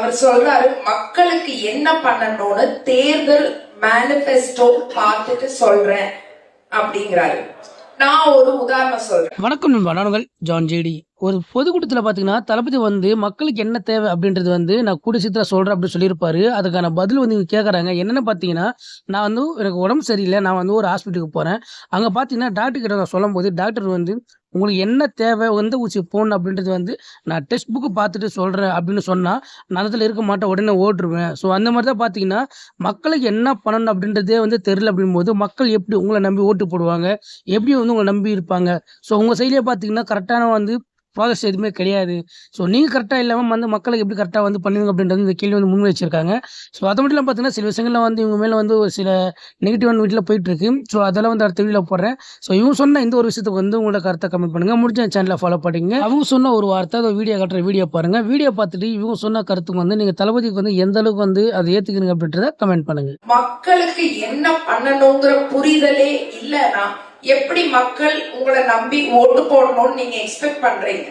அவர் சொல்றாரு மக்களுக்கு என்ன பண்ணணும்னு தேர்தல் மேனிபெஸ்டோ பார்த்துட்டு சொல்றேன் அப்படிங்கிறாரு. நான் ஒரு உதாரணம் சொல்றேன். வணக்கம் நண்பா, நானுங்கள் ஜான் ஜேடி. ஒரு பொதுக்கூட்டத்தில் பார்த்தீங்கன்னா தளபதி வந்து மக்களுக்கு என்ன தேவை அப்படின்றது வந்து நான் கூடிய சீக்கிரம் சொல்கிறேன் அப்படின்னு சொல்லியிருப்பாரு. அதுக்கான பதில் வந்து இவங்க கேட்குறாங்க. என்னென்னு பார்த்தீங்கன்னா, நான் வந்து எனக்கு உடம்பு சரியில்லை, நான் வந்து ஒரு ஹாஸ்பிட்டலுக்கு போகிறேன். அங்கே பார்த்தீங்கன்னா டாக்டர் கிட்ட நான் சொல்லும் போது டாக்டர் வந்து உங்களுக்கு என்ன தேவை, எந்த ஊசி போடணும் அப்படின்றது வந்து நான் டெக்ஸ்ட் புக்கு பார்த்துட்டு சொல்கிறேன் அப்படின்னு சொன்னால் நான் அதில் இருக்க மாட்டேன், உடனே ஓட்டுருவேன். ஸோ அந்த மாதிரி தான் பார்த்தீங்கன்னா மக்களுக்கு என்ன பண்ணணும் அப்படின்றதே வந்து தெரியல அப்படின்போது மக்கள் எப்படி உங்களை நம்பி ஓட்டு போடுவாங்க, எப்படி வந்து உங்களை நம்பி இருப்பாங்க. ஸோ உங்கள் சைட்லேயே பார்த்தீங்கன்னா கரெக்டான வந்து ப்ராசஸ் எதுவுமே கிடையாது. ஸோ நீங்கள் கரெக்டாக இல்லாமல் வந்து மக்களுக்கு எப்படி கரெக்டாக வந்து பண்ணுவீங்க அப்படின்றது இந்த கேள்வி வந்து முன் வச்சிருக்காங்க. ஸோ அது மட்டும் இல்லாமல் பார்த்தீங்கன்னா சில விஷயங்கள்ல வந்து இவங்க மேலே வந்து ஒரு சில நெகட்டிவான வீட்டில் போயிட்டுருக்கு. ஸோ அதெல்லாம் வந்து அடுத்த வீடியோவில் போடுறேன். ஸோ இவங்க சொன்ன இந்த ஒரு விஷயத்துக்கு வந்து உங்களோட கருத்தை கமெண்ட் பண்ணுங்கள். முடிஞ்ச சேனலை ஃபாலோ பண்ணிங்க. அவங்க சொன்ன ஒரு வார்த்தை அதை வீடியோ காட்டுற வீடியோ பாருங்கள். வீடியோ பார்த்துட்டு இவங்க சொன்ன கருத்துக்கு வந்து நீங்கள் தளபதிக்கு வந்து எந்த அளவுக்கு வந்து அதை ஏற்றுக்கிறீங்க அப்படின்றத கமெண்ட் பண்ணுங்கள். மக்களுக்கு என்ன பண்ணணுங்கிற புரிதலே இல்லைன்னா எப்படி மக்கள் உங்களை நம்பி ஓட்டு போடணும்னு நீங்க எக்ஸ்பெக்ட் பண்றீங்க?